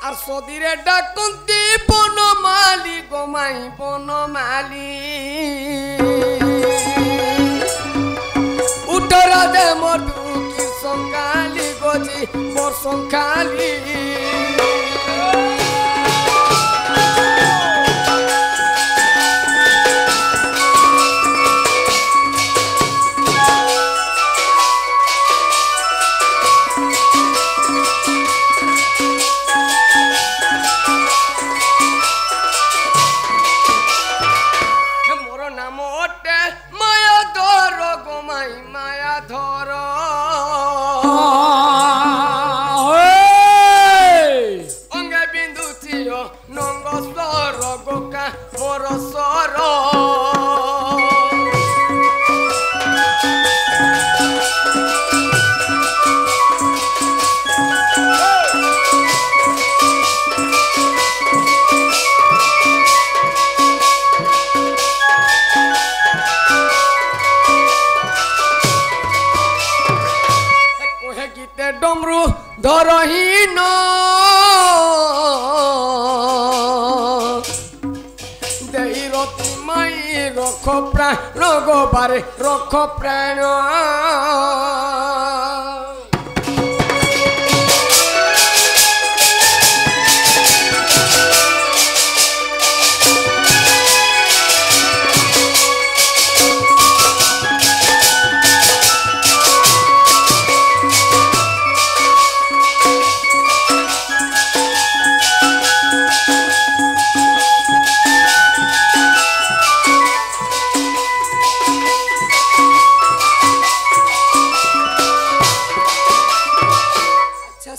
আর সদিরে ডাকন্তি বনমালী গোমাই বনমালী উঠরা দে মধু কি সংকালি গজি মোর সংকালি ডমরু ধরহীন দেই রতি মাই রখ প্রাণ গোবারে রখ প্রাণ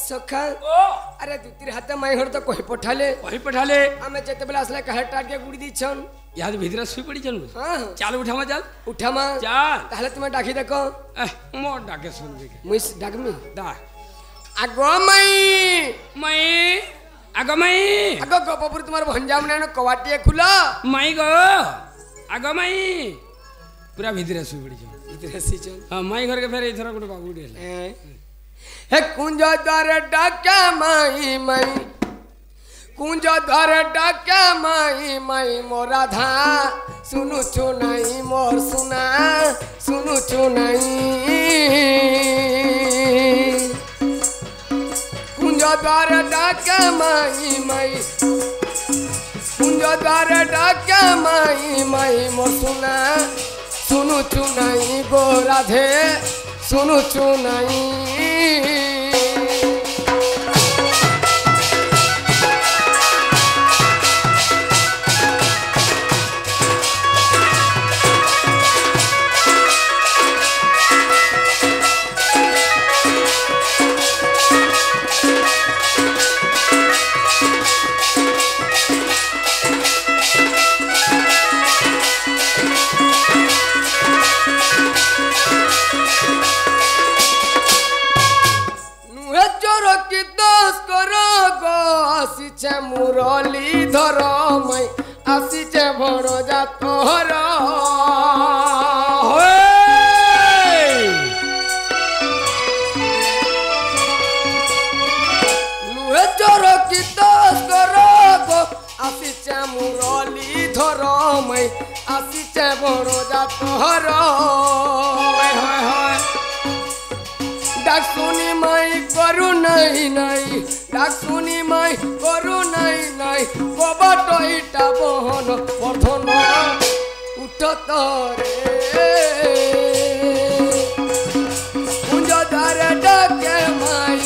अरे दूसरे हाथ माई घर तो कही पठाले आमे जेते बेला असले कहे टाट के गुड़ी दीछन याद भीतर सुई पड़ी चल हां चल उठामा चल चल ताहले तुम डाकी देखो मो डाके सुन दे मुइस डाकमी दा आगो माई आगो गोपपुर तुम्हार भंजाम ने कवाटिए खुला माई गो आगो माई पूरा भीतर सुई पड़ी चल हां माई घर के फेर इथरा गुड बाबू डेल हे कुंज द्वार डाके माई कुंज द्वार डाके माई मोरा धा सुनु चुनाई मोर सुना सुनु चुनाई कुंज द्वार डाके माई कुंज द्वार डाके माई मोर सुना सुनु चुनाई गो राधे सुनु चुनाई मुरली धर मई आसीचे भर जा तोहर नुहे चोर की दस कर आसीचे मुरली धर मई आसीचे भर जा तोहर डाक सुनी माई करू नहीं डाक सुनी माई करू नहीं कबाट इटा बहन वर्धन उठ तरे कुंज द्वारे डाके माई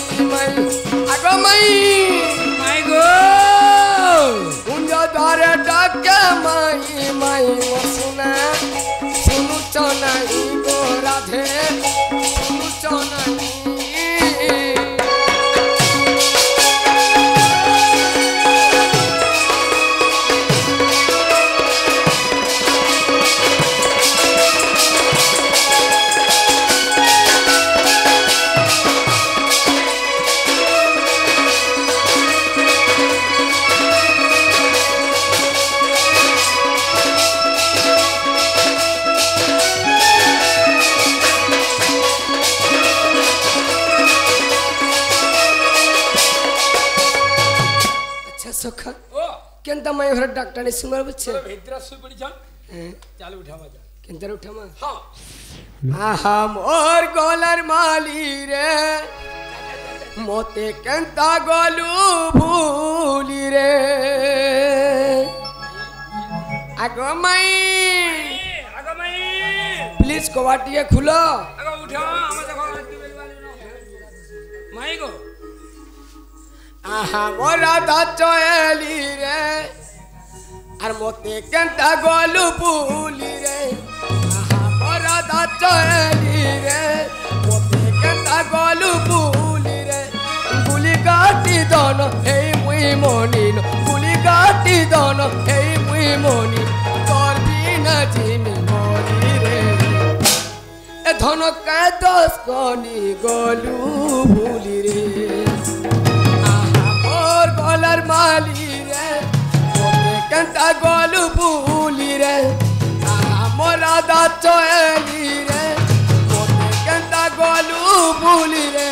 आग माई गो कुंज द्वारे डाके माई सुना सुनु चनाई गो राधे सुनु चनाई सखा ओ केनता मैं घर डॉक्टर ने सुमर बच्चे भीतर सुई पड़ी छन चालू उठावा जा केनता उठामा हां आहा मोर गोलर माली रे मोते केनता गोलू भूली रे आगो माई प्लीज कवाटिया खुलो आगो उठा हम देखो माई को आहा मोरा दाचोएली रे আর মতে কেনটা গলু পুলি রে আহা মোরা দাচোएली রে মতে কেনটা গলু পুলি রে গুলি কাটি দন এই মুই মনি গুলি কাটি দন এই মুই মনি তোর বিনা জিমি মরি রে এ ধন কে দোষ কনি গলু ভুলি রে गोलर माली रे मोते केनता गोलू भूली रे मोरा दाचोएली रे मोते केनता गोलू भूली रे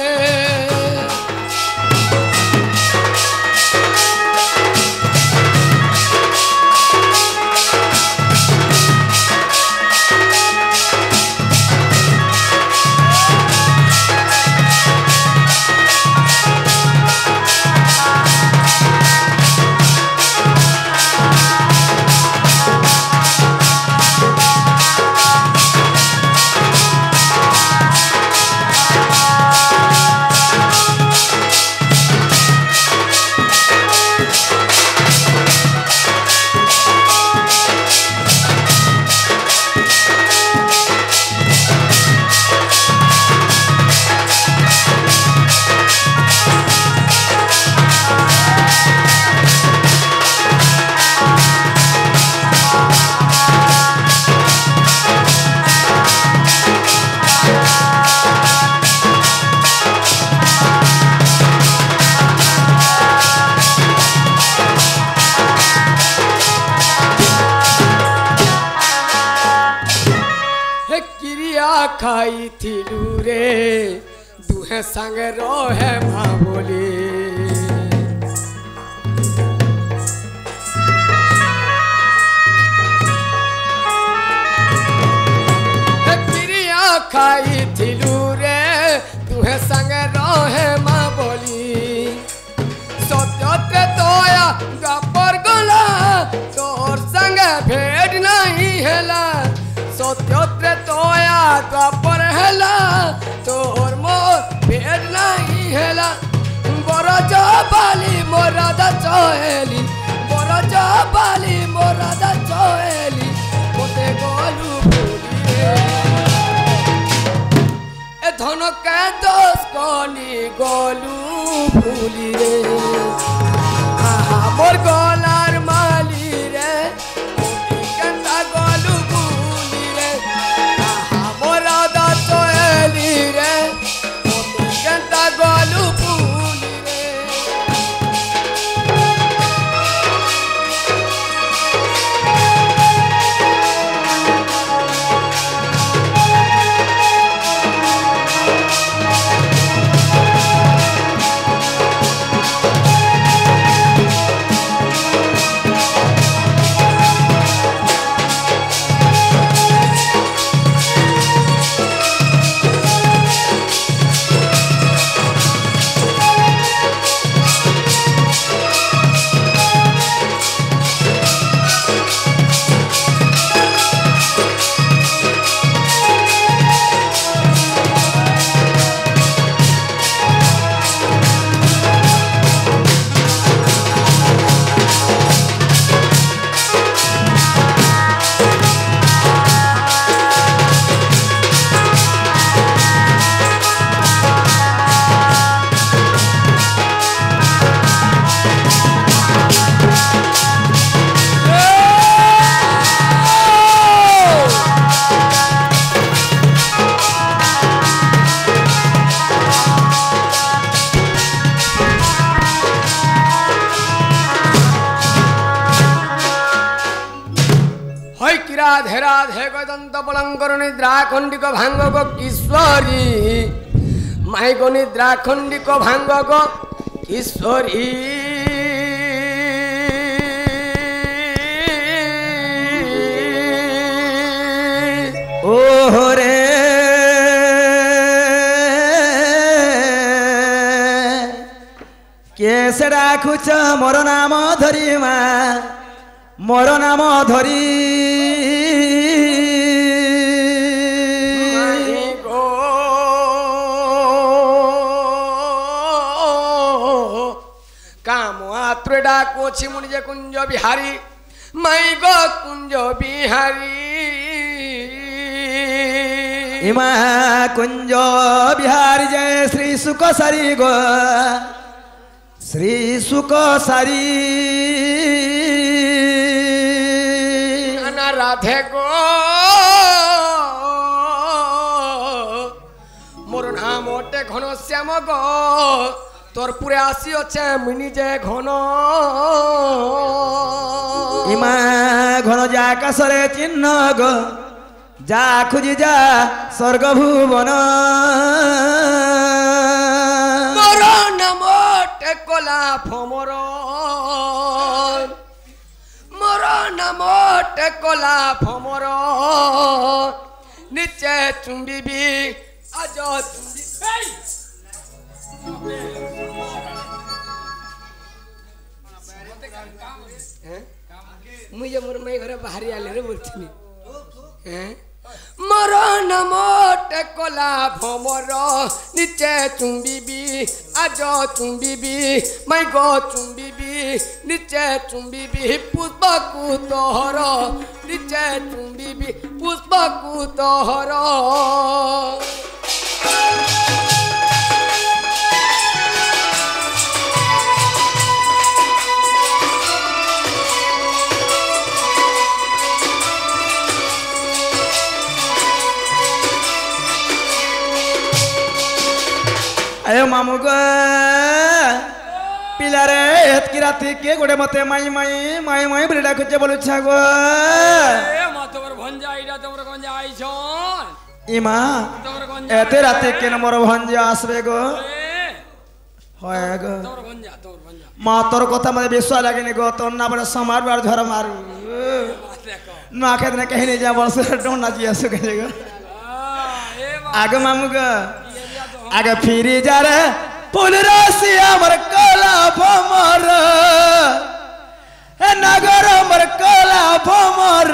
खाई थिलू रे दुहे संग रोहे माँ बोली क्रिया खाई थिलू रे दुहे संग रोहे माँ बोली सत्योत्रे तोया गपर गला तोर संग भेट नहीं हेला सत्योत्रे तोया गपर हेला तोर मोर भेट नहीं हेला बड़ जबाली मोरा दाचोएली बड़ जबाली मोरा दाचोएली मोते गोलू भूली रे ए धन के दोष कनी गोलू भूली रे आहा मोर गोलार माली रे मोते केनता गोलू भूली रे आहा मोरा दाचोएली रे मोते केनता गोलू भूली रे राधे राधे गदंत पलंकर निद्रा खंडिक भांग गो किशोरी माई गो निद्रा खंडिक भांग गो किशोरी से डाकुच मोर नाम धरी माँ मोर नाम धरी कामत्रे डाकुछि मुनिजे कुंज बिहारी माई गो कुंज बिहारी इमा कुंज बिहारी जय श्री सुख सारी गो श्री सुख सारी राधे गो मोर नाम ओटे घन श्याम गो तोर पुरे आसी अच्छे मिनी जे घन इमा घन जा आकाशरे चिन्ह गो जा खुजी जा स्वर्ग भुवन मोर नाम ओटे कला भमर मोर नाम ओटे कला भमर निचे चुंबी आज मुझे मोर माई घर बाहरी आले रे बोलछनी मोर नाम टेकला भमर निचे चुंबी आज चुंबी माई गो चुंबी निचे चुंबी पुष्प कुतहर निचे चुंबी पुष्प कुतहर अयो मामू गो पिला रे एतकी राती के गोटे मते माई माई माई माई बोली डाकुचे बोलुछा गो ए मा तोर भंजा आइडा तोर गंजा आइछन इमा तोर गंजा एते राती के मोर भंजा आसबे गो होय गो तोर भंजा मा तोर कथा मते विश्वास लागेनी गो तोर ना बड़े समार बार झर मारू ना के दिन कहीं नहीं जा बस डोना जी आसु के गो आगे मामू गो आगे फिरी जा रे पुल रसिया मर कला भमर ए नगर मर कला भमर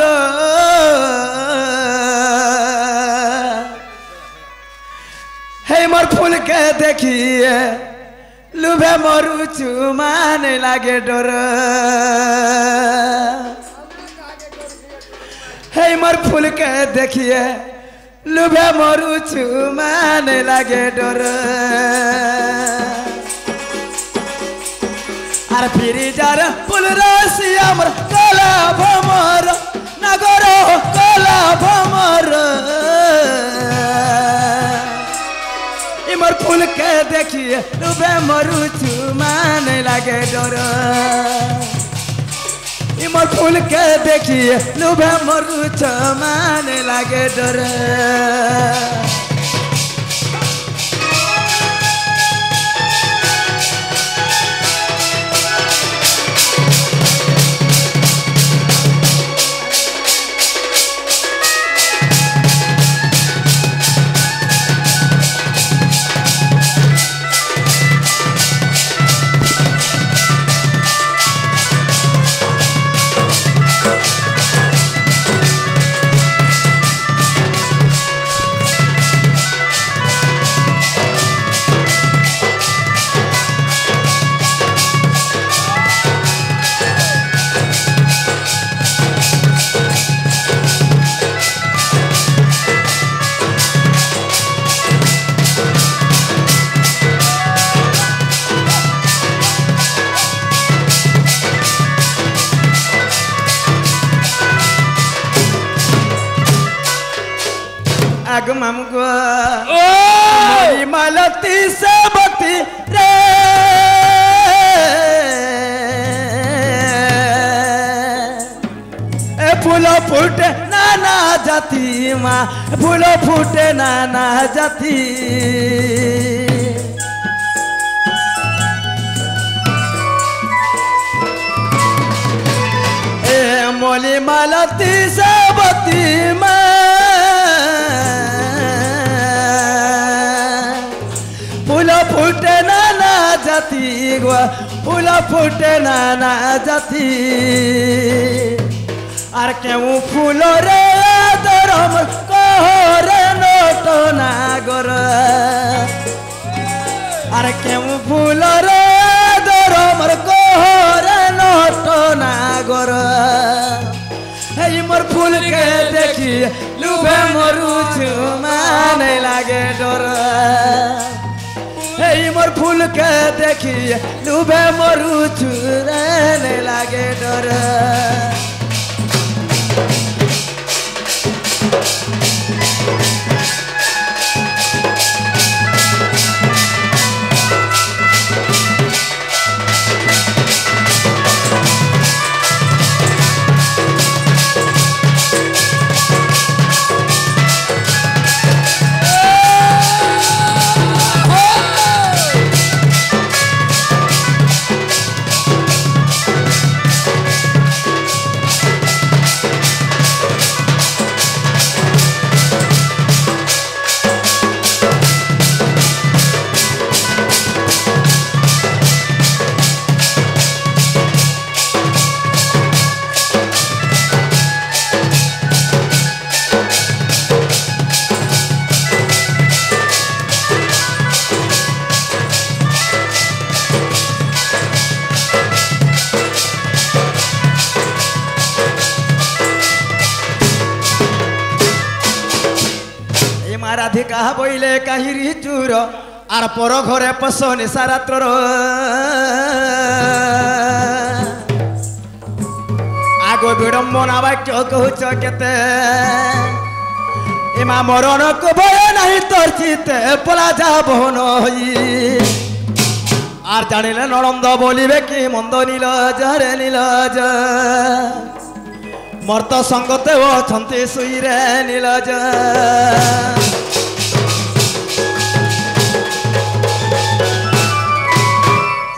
हे मर फूल के देखिए लुभे मरु चुमाने लागे डर हे मर फूल के देखिए लुभे मरु चुमाने लागे डर अरे फिरी जार पुल रसिया मर कला भमर नगर कला भमर इमर फूल के देखिए लुभे मरु चुमाने लागे डर इमर फूल के देखिए लुभे मरु चुमाने लागे डर आग मामू गो मोरी मालती से बती रे ए फूलो फूटे नाना जाती माँ फूलो फूटे नाना जाती ए मोली मालती से बती माँ फूटे नाना जाती गो ফুল ফুটে নানা জাতি আর কেউ ফুল রে দরম কোহরে নত নাগর আর কেউ ফুল রে দরম কোহরে নত নাগর এই মোর ফুলকে দেখি লুভে মরুছু মানে লাগে ডর এই মোর ফুলকে দেখি লুভে মরুছু রে লাগে ডর রাধিকা বইলে কাহিরি চুর আর পর ঘরে পশ নিশারাত্র আগ বিড়ম্বনা বাক্য কহুছ কেতে এমা মরণকু ভয় নাহি তোর চিতে পলা যাব নই আর জানিলে ননন্দ বলিবে কি মন্দ নীলজ রে নীলজ মর্ত সঙ্গতে অছন্তি শুইরে নীলজ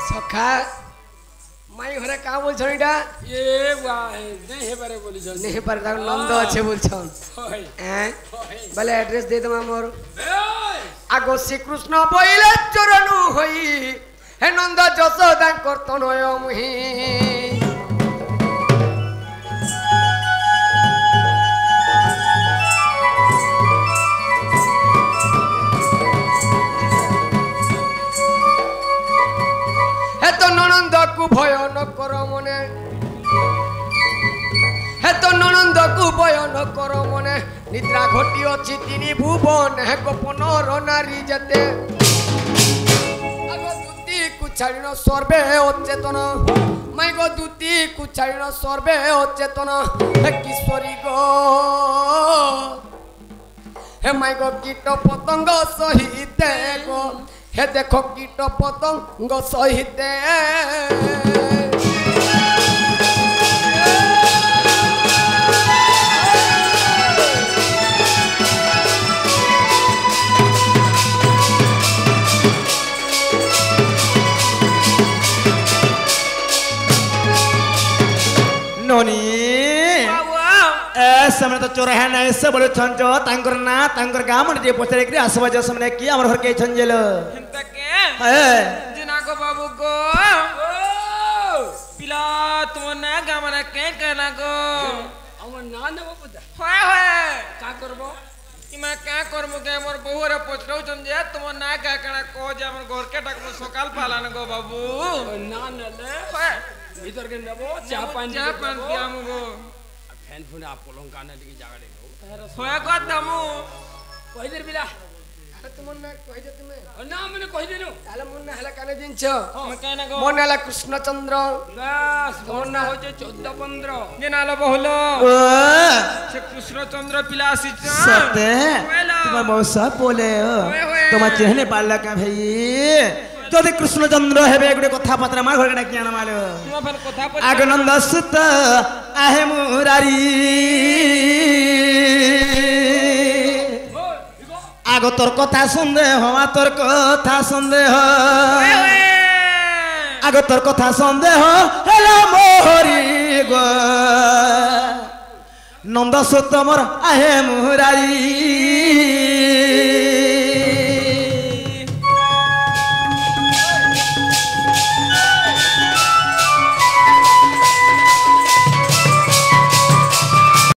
সখা মাই ঘরে কা বলছন এটা এ নেই হেবারে বলিছন নেই পারে তার নন্দ আছে বলছন হ্যাঁ বলে অ্যাড্রেস দে দম মোর আগো শ্রীকৃষ্ণ বইলে চরণু হই হে নন্দ যশোদা কর্তনয় মুহি হেতো ননন্দকু ভয় ন কর মনে হেতো ননন্দকু ভয় ন কর মনে নিদ্রা ঘটি অছি তিনি ভুবন হে গোপন নারী যেতে আগো দুতি কুছাড়িন সর্বে অচেতন মাই গো দুতি কুছাড়িন সর্বে অচেতন হে কিশোরী গো হে মাই গো কীট পতঙ্গ সহিতে গো হে দেখো কীট পতঙ্গ সহিতে नोनी समय तो चोर है ना ऐसे बोले छंजो तांकर ना तांकर गाँव में जे पोचरे के आसवा जो समय किया हमारे घर के छंजेलो हिंता के जिना को बाबू को पिला तुम ना गाँव में के कहना को আমার না নেব বুঝা होए होए का করবো इमा क्या करमु के मोर बहु रे पोचरो छंजे तुम ना का कहना को जे हमर घर के टाक सकाल पालान को बाबू না নেলে होए ভিতর কে নেব চা পানি दिया मुगो ফ্যান ফোন আপলং কানে দিকে জায়গা দেবো होए को दमु কই দের বিলা তোমার না কই দে তুমি না মানে কই দেনু তাহলে মন না হেলা কানে দিনছ हम कहना को মন হেলা কৃষ্ণচন্দ্র বাস তোমার না হচ্ছে 14 15 जिना लो बहुलो से कृष्णचंद्र पिला आसीछ सत्य तुम्हारे मौसा बोले तुम्हारे चेहने पाला का भाई যদি কৃষ্ণচন্দ্র হেবে গুড়ে কথা পত্র আমার ঘরে ডাকি আনা মালো तुम अपन कथा पर আগনন্দ সুত আহে মুরারি আগ তোর কথা সন্দেহ তোর কথা সন্দেহ আগ তোর কথা সন্দেহ হেলা মোহরি গো নন্দ সুত মোর আহে মুরারি